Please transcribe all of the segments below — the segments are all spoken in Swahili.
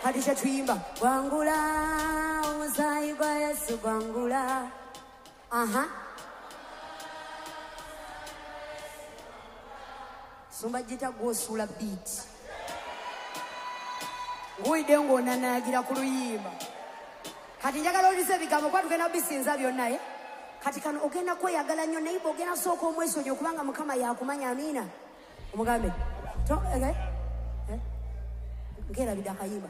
Hadisha tuimba gwangula omusaayi gwa Yesu gwangula. Sumba jita gwosula beat nguide ngona nagira ku luyimba kati njagala olise bigambo kwa tugenda bisinza byonna kati kano ogenda kweyagala nnyo naye ogenda sooka omwesonyi okubanga Mukama yakumanya. Amina omugambe ngera bidakayimba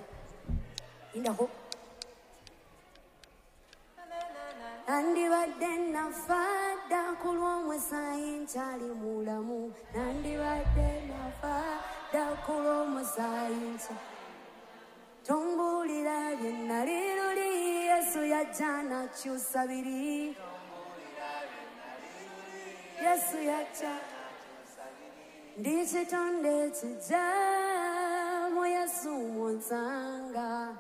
indako nandibadde nafadda ku lw'omusaayi nkyali mulamu. Nandibadde nafadda ku lw'omusaayi tombuulira bye nnali luli Yesu yajja nakyusa biri. Yesu yajja ndi kitonde kijja mu Yesu munsanga.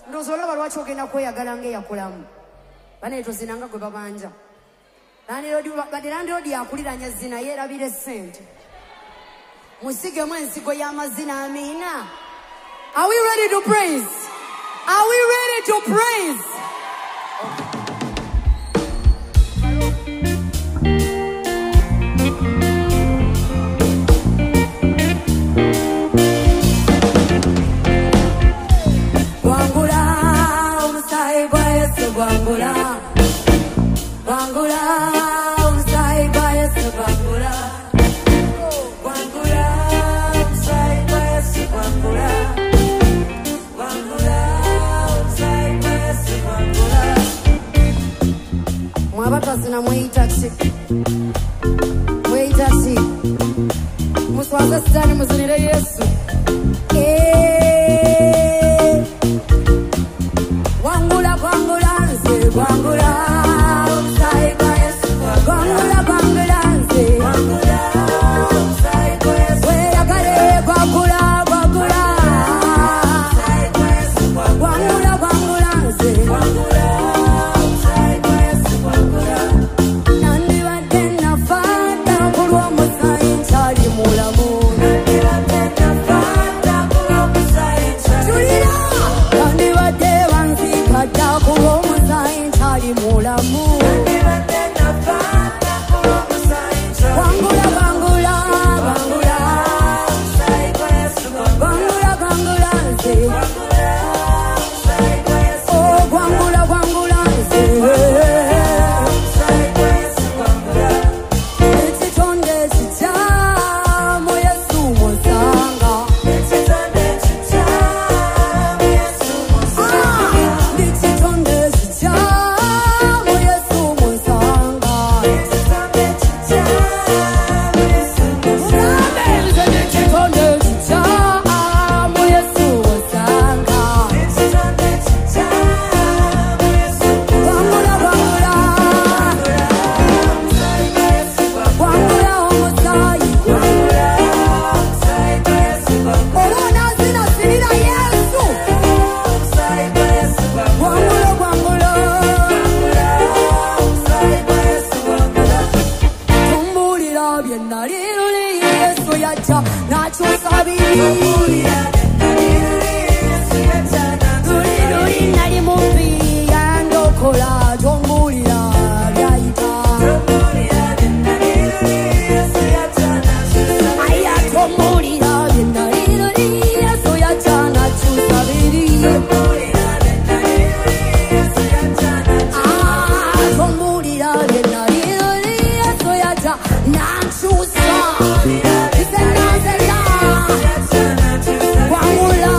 Ndowooza olaba lwaki ogenda kweyagala ng'eyakulamu baneeto zinanga gwe babanja badde landiroodi yakuliranya zina yeerabire ssente musigemu ensigo y'amazina. Amiina. Are we ready to praise? Are we ready to praise? Gwangula omusaayi gwa Yesu gwangula. Gwangula omusaayi gwa Yesu gwangula. Gwangula omusaayi gwa Yesu gwangula. Gwangula omusaayi gwa Yesu gwangula. Mwabatazina mweyita ki? Mweyita ki? Muswaze sitaani muzinire Yesu. Gwangula gwangula nze gwangula omusaayi gwa Yesu gwangula. Gwangula nze gwangula omusaayi gwa Yesu. Weeyagale gwangula gwangula omusaayi gwa Yesu gwangula. Gwangula nze gwangula omusaayi gwa Yesu gwangula. Nandibadde nafadda ku lw'omusaayi nkyali mulamu. Nandibadde nafadda ku lw'omusaayi nkyali mulamu. Nandibadde banzikadda ku lw'omusaayi nkyali mulamu. Nandibadde nafadda ku lw'omusaayi nkyali gwangula. Gwangula gwangula omusaayi gwa Yesu gwangula. Gwangula nze gwangula omusaayi gwa Yesu. Gwangula gwangula nze omusaayi gwa Yesu gwangula. Ekitonde kijja mu Yesu munsanga. Ekitonde kijja mu Yesu munsanga. Ekitonde kijja mu Yesu munsanga. Ekitonde kijja mu Yesu munsanga. Ekitonde kijja mu Yesu munsanga. Ekitonde kijja mu Yesu munsanga. Gwangula gwangula omusaayi gwa Yesu gwangula. Omusaayi gwangula omusaayi gwa Yesu gwangula. Olwona zinasirira Yesu omusaayi gwa Yesu gwangula. Gwangula gwangula omusaayi gwa Yesu gwangula. Tombuulira bye nnali luli Yesu yajja nakyusa biri. Luli nali mubi yandokola. Tombuulira byayita. Aya tombuulira bye nnali luli Yesu yajja nakyusa biri. Tombuulira bye nnali luli Yesu yajja nakyusa. Nze nanze gwangula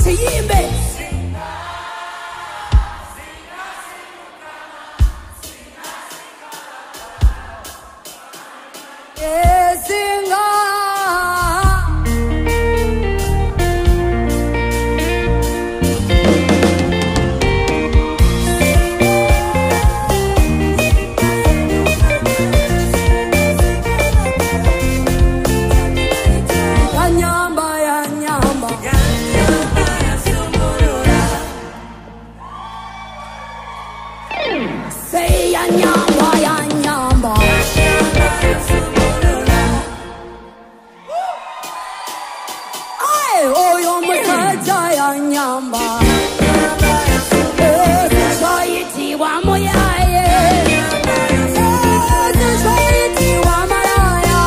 chiyimbe. Singa. Say ya nyamba ya nyamba. Ay, oh yo musaja ya nyamba. Society wa moyaye. Society wa malaya.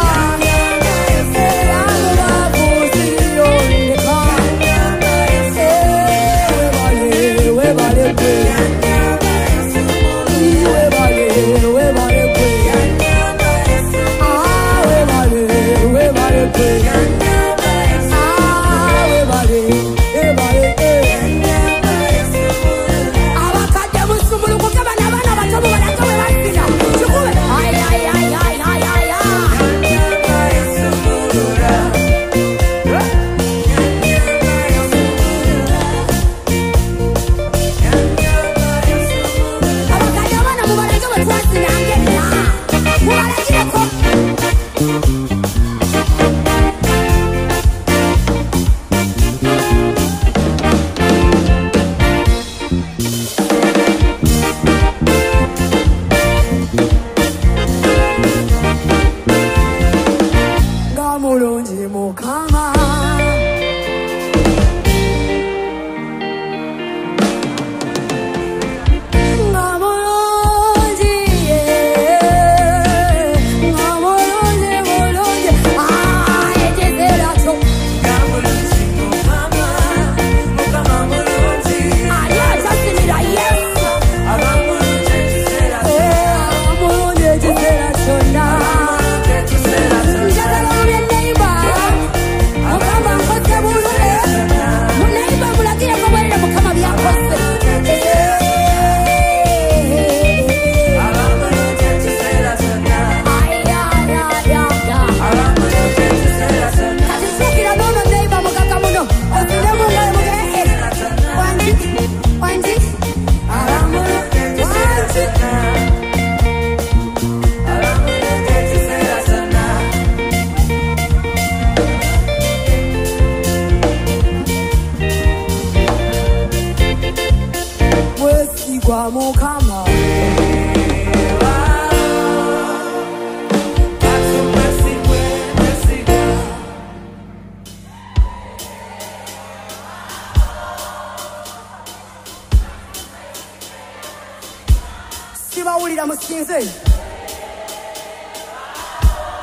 Sibawulira musinze.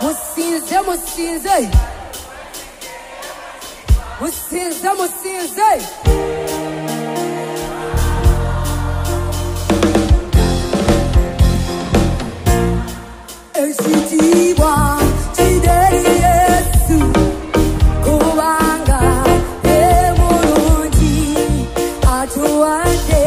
Musinze musinze. Musinze musinze. Eshitiwa chideri Yesu kubanga emulungi atuwadde.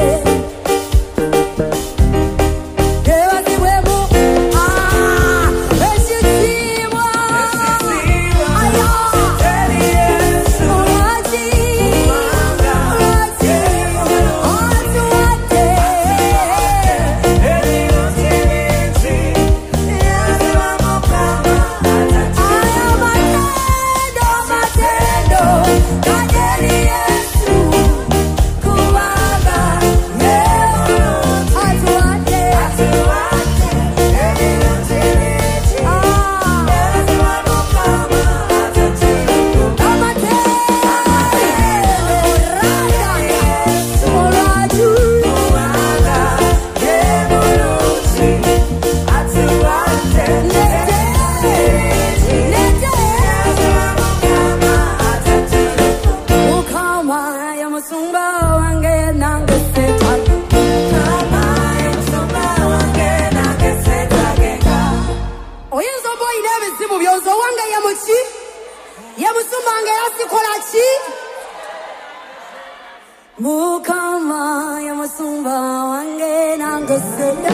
Mukama ya masumba wange nangeseda.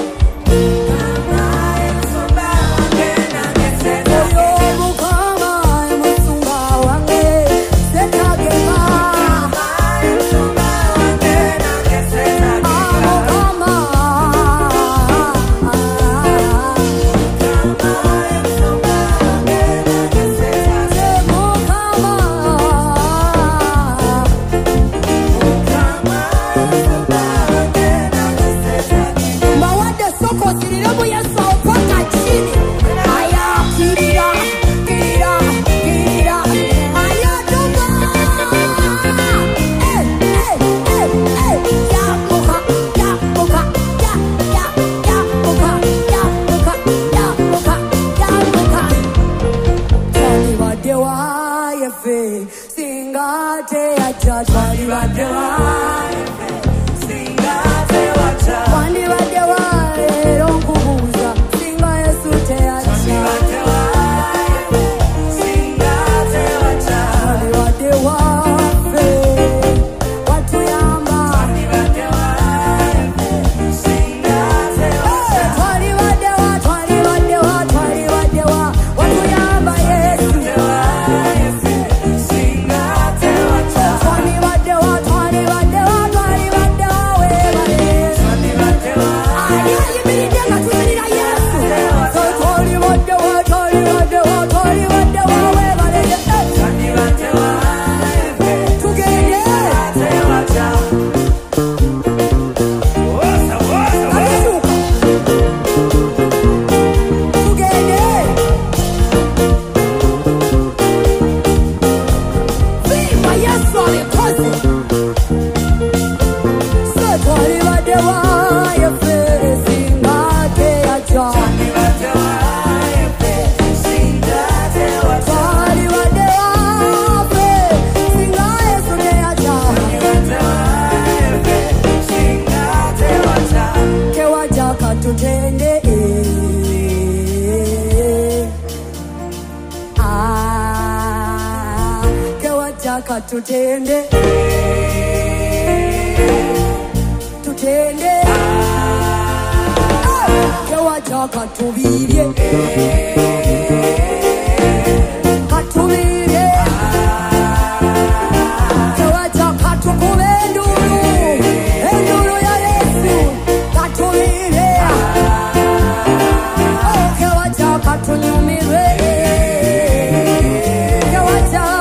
Tutende, tutende, kewaja katubirye, katubirye, kewaja katukube enduru ya Yesu, katubirye, kewaja katunyumirwe, kewaja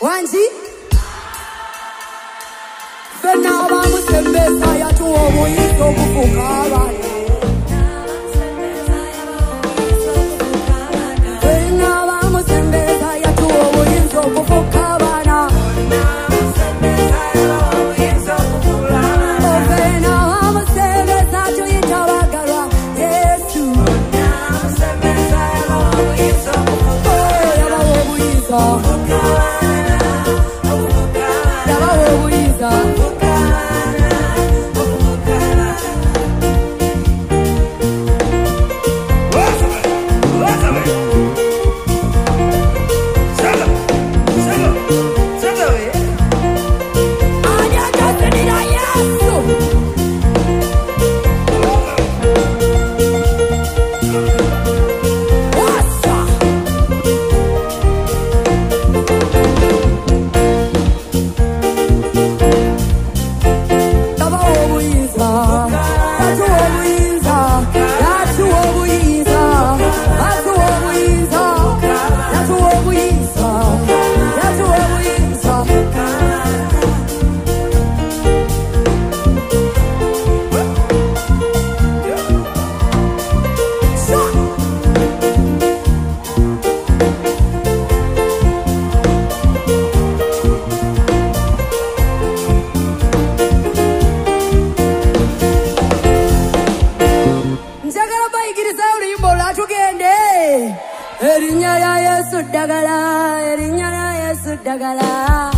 Wanji Fena wa musembesa ya tuwo muyiso kufukabana Fena wa musembesa ya tuwo muyiso kufukabana Fena wa musembesa tuyitawagarwa Yesu Yabawo muyiso Erinya ya Yesu dagala, erinya ya Yesu dagala.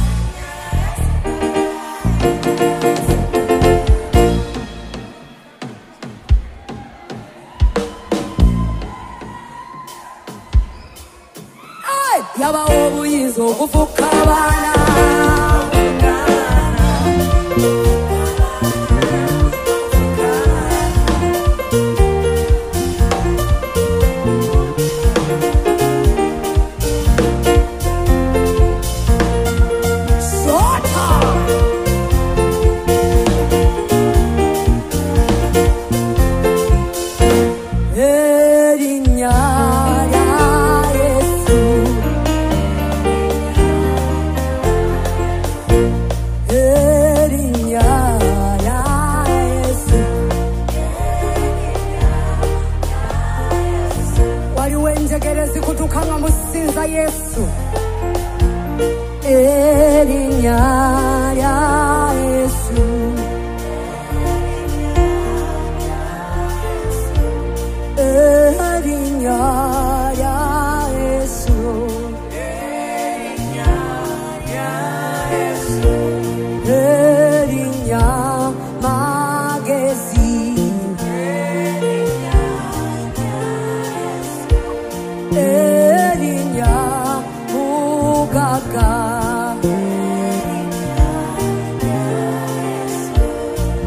okufukabana Yesu Erinya ya Yesu Erinya ya Yesu Erinya ya Yesu Erinya magezi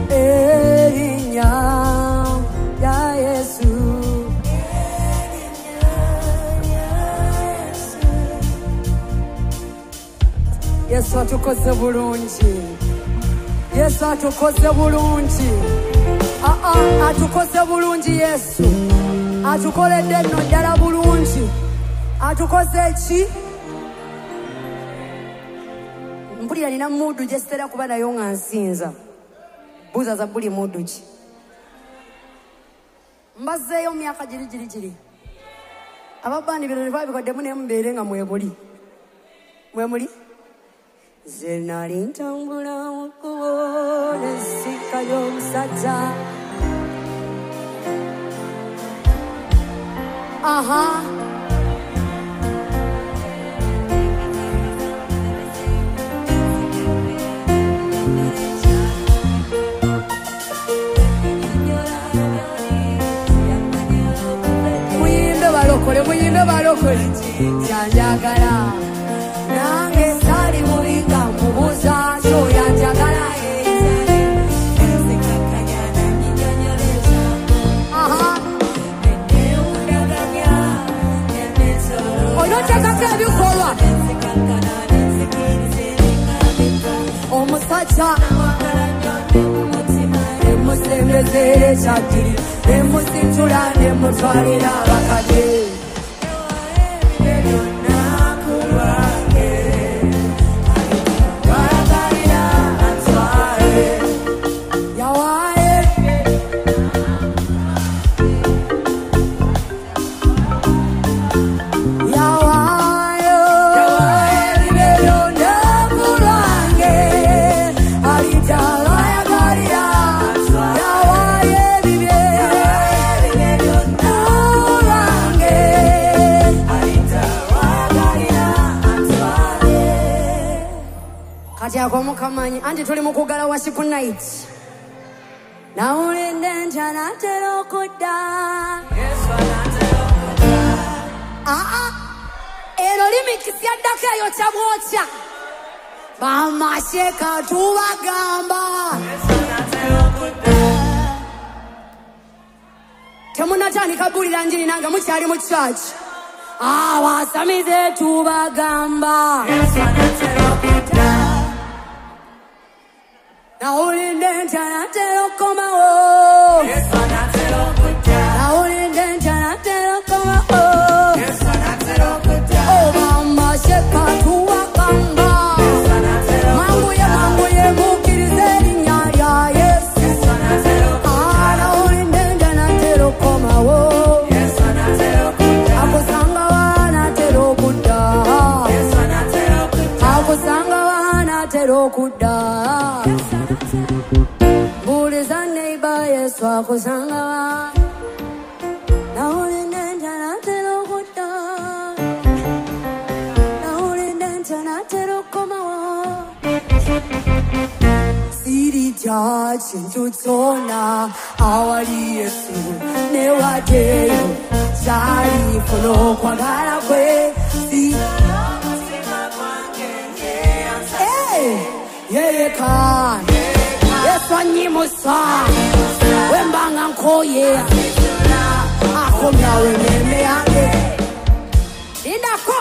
Erinya ya Yesu Yesu atukoze bulungi Yesu atukoze bulungi atukoze bulungi Yesu atukoledde nno ddala bulungi atukoze ki mpulira nina mudu gye sitera kuba nayo nga nsinza buuza za buli mudu ki mbazzeeyo mu myaka giri ababandi bino ne babikoddemu naye mubeere nga mwemuli Nze nali ntambula mu kkubo n'essika ly'omusajja muyimbe balokole kyanjagala nange sali mulinga mubuuza kyoyanjagala onotekako ebikolwa omusajja emusembezere ekyadiri emusitula nemutwalira abakadde Kamanyi anti tuli mukugala worship night nawulidde ntya natera okudda ero limikisi yaddako eyo kyabwokya bamasheka tubagamba temunatandika bulira njiri nange mukyali mu church wasamize tubagamba nawulidde ntya natera okukomawo nawulidde ntya natera okukomawo obamasheka tuwagamba manguye mukkiriza erinnya lya Yesu nawulidde ntya natera okukomawo akusanga wanatera okudda akusanga wanatera okudda buuliza neighbor Yesu akusanga nawulidde ntya natera okudda nawulidde ntya natera okukomawo siritya kintu kyonna awali Yesu newaddeyo kyalifuna okwagala kwe Yekan Yeswanyi Musa Wembanga Nkoye Akomya Wememe Yange Indako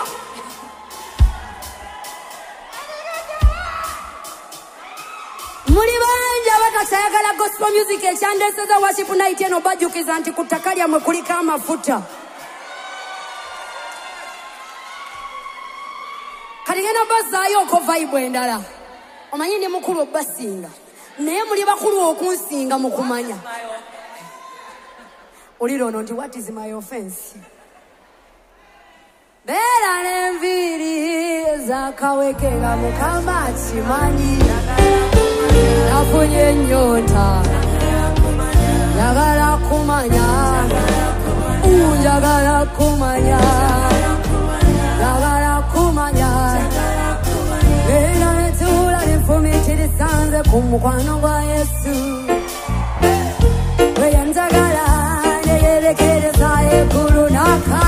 Mulibanja watasayagala gospel music Echandeseza worship night eno bajukiza anti kutakalya mwekulika amafuta Kaligena bazayo ko vibe endala Omanyi ne mukulu obasinga naye muli bakulu okunsinga mukumanya Oliro nti what is my offense Bera nemviri zakawekera mukama chimanyi Nafunye nyota Yagala kumanya Yagala kumanya Yagala kumanya Lena netula nifumitiri sanze kumukwano gwa Yesu Weyanjagala neyerekereza ekulu naka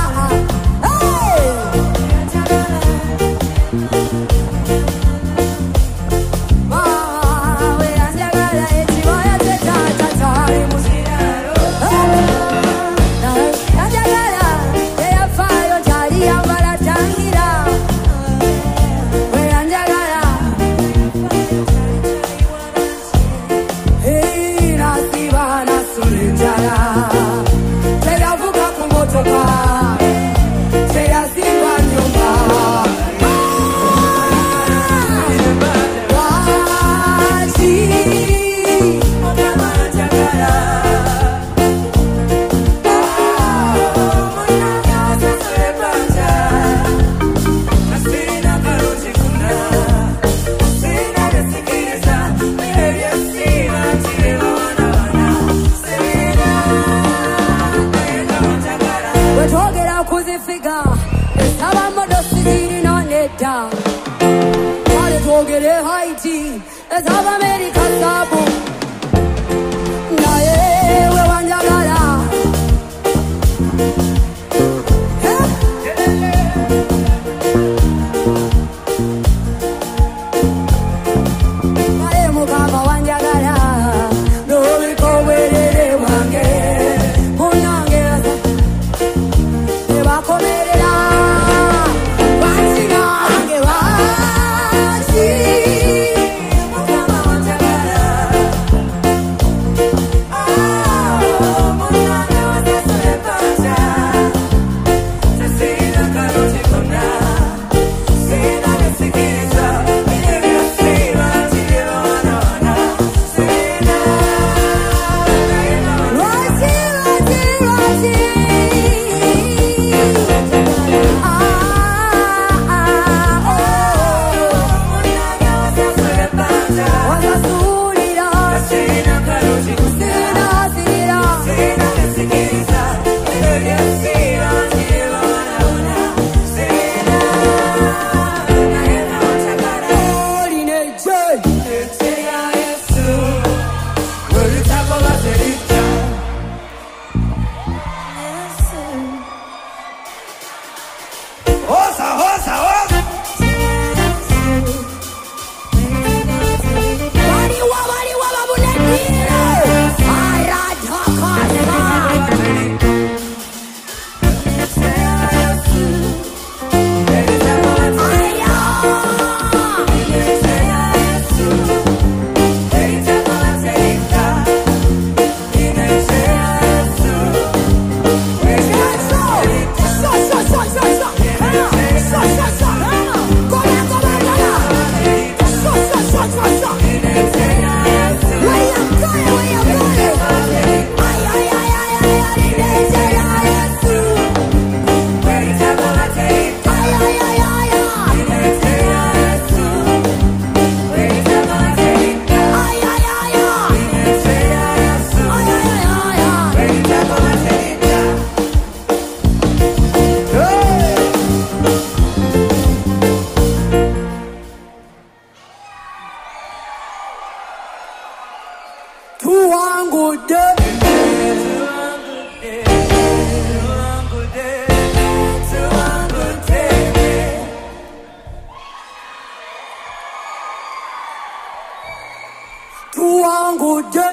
tuangute,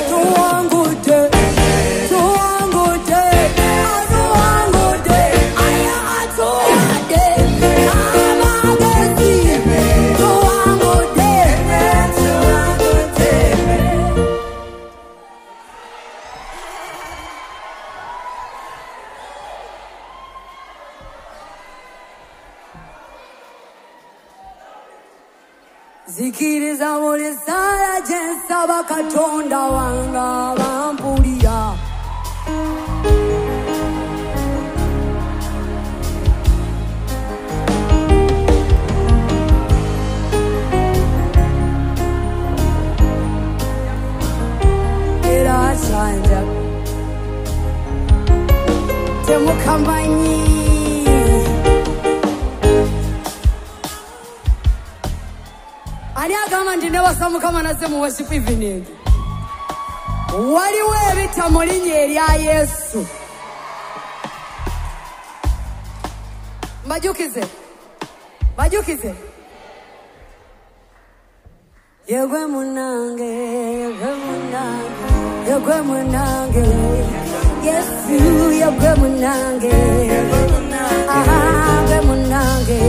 tuangute, tuangute, tuangute, aya tuangute, amagesi, tuangute, tuangute. Zikiriza muri sala jensa bakatonda wanga bampulia. Era chanja temukambanyi Aliagama ndine wasamu kama nasemu worship evening. Waliwe bita mulinye erya Yesu. Majukize. Majukize. Yegwe munange, yegwe munange, yegwe munange. Yesu yegwe munange. Aha, yegwe munange.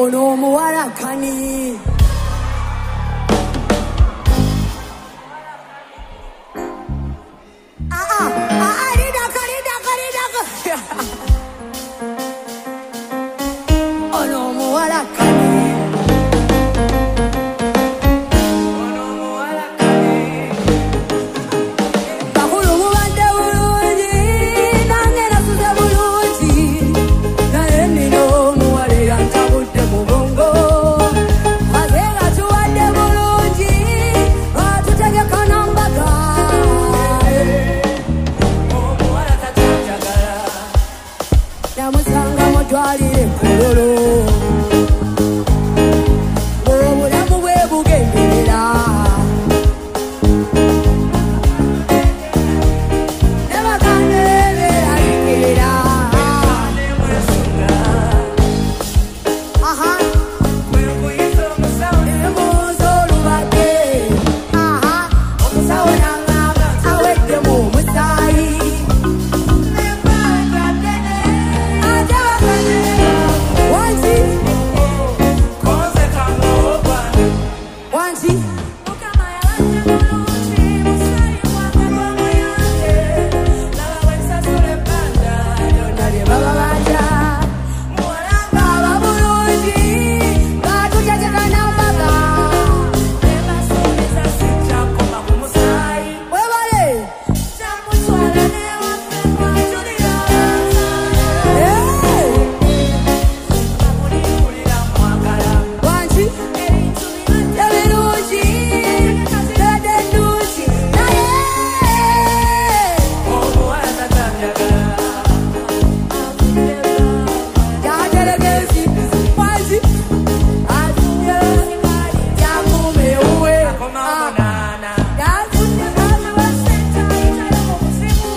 ono omuwala kani ono omuwala kani bakulu mubadde bulungi nange nasuze bulungi naye nino omuwala yantabudde mu bongo ate nga tuwadde bulungi atutegeka nambaga omuwala tatanjagala namusanga mutwalire ekololo obulamu bwe bugenderera ne baganda beeraliikirira embuuza olubadde omusawo n'aŋŋamba aweddemu omusaayi ate wangi wangi mukama yabadde bulungi musaayi gwange gwamuyambye laba bwe nsasula ebbanja lyonna lye baba banja muwala ng'aba bulungi ng'atutegeka nambaga ne basuubiza sijjakoma ku musaayi webale kyamutwala n'ewaffe mwatulira bamulikulira mwagala wangi ebirungi tedde ennungi naye omuwala tatanjagala yateregezi wangi atunye yakuuma ewuwe yatunye kazi wa sentaitale mu buzibu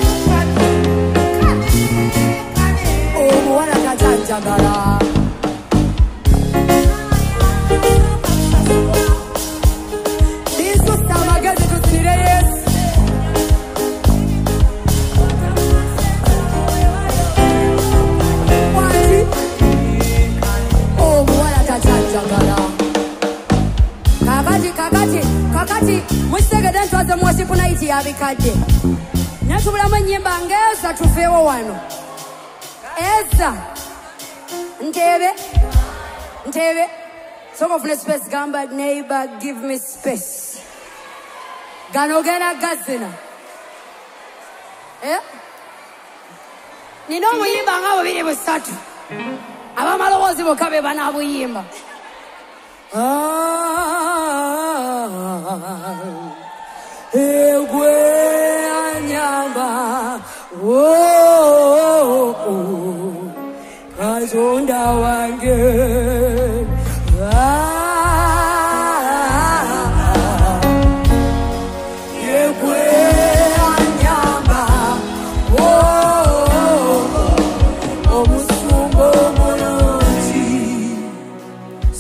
omuwala tatanjagala lisusa amagezi tusinire yesu wangi omuwala tatanjagala kakati mukitegedde ntwaze mwosipu naiti yabikadde naye tubulamu ennyimba ng'eza tuveewo wano eza ntebe soka ofune space gamba neighbor give me space gano gena gazina nina omuyimba nga 2-3 abamaloboozi bokka be banabuyimba egwe anyamba katonda wange egwe anyamba omusumba omulungi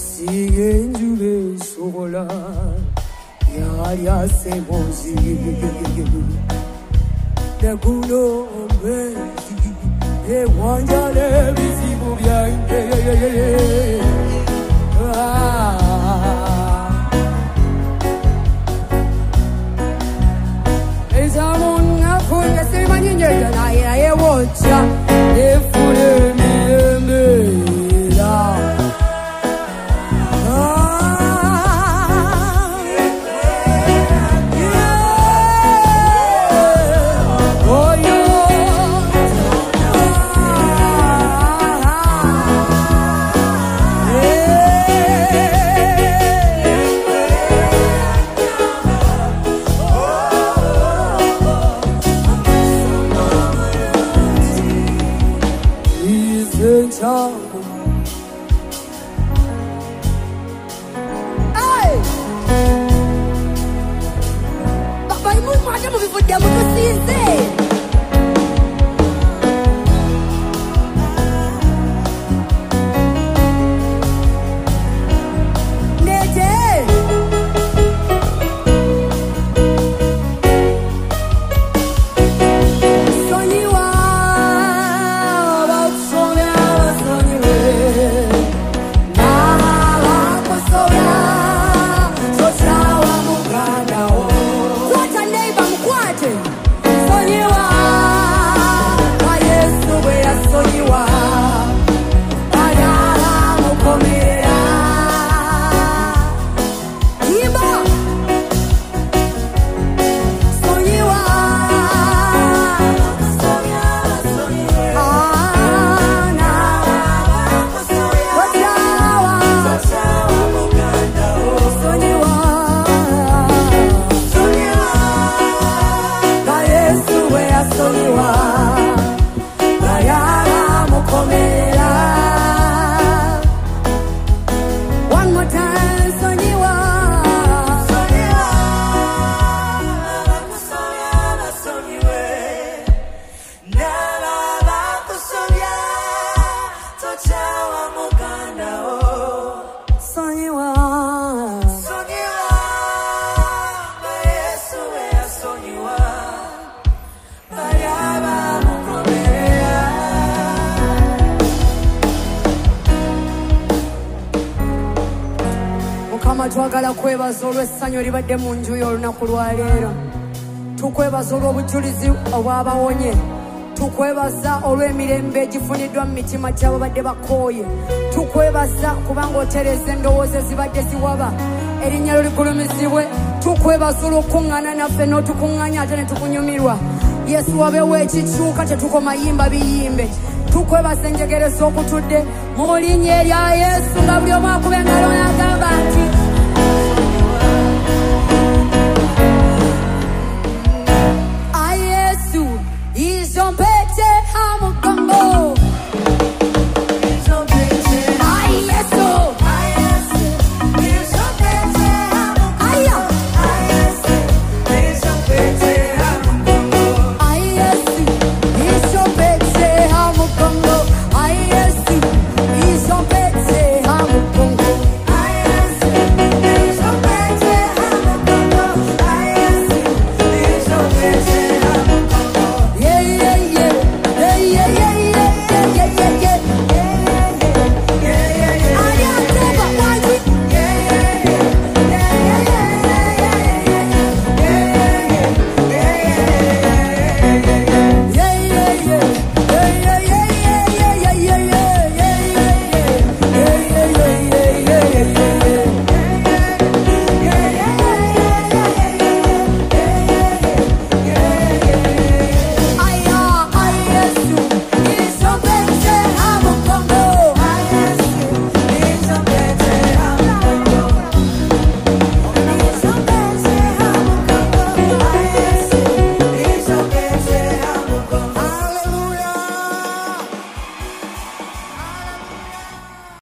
sigenjuba esobola yali asembuzi neguno omwezi ewanjala ebizibu byange ezamungafunga simanyi nyeja naye wojja efuna emirembeera chawa muganda o sonyiwa ba Yesu we asonyiwa bayaba mukomerera Mukama twagala kwebaza olw'essanyu libadde mu nju y'olunaku lwa leero tukwebaza olw'obujulizi obwabawonye tukwebaza olw'emirembe egifuniddwa mu mitima gy'ababadde bakooye tukwebaza kubanga otereza endowooza ezibadde ziwaba erinnya lyo ligulumizibwe tukwebaza olw'okuŋŋaana naffe n'otukuŋŋaanya ate ne tukunyumirwa Yesu wabeewo ekikyuka tetukoma yimba biyimbe tukwebaza enjegere z'okutudde mu linnya erya Yesu nga buli omu akuba engalo n'agamba nti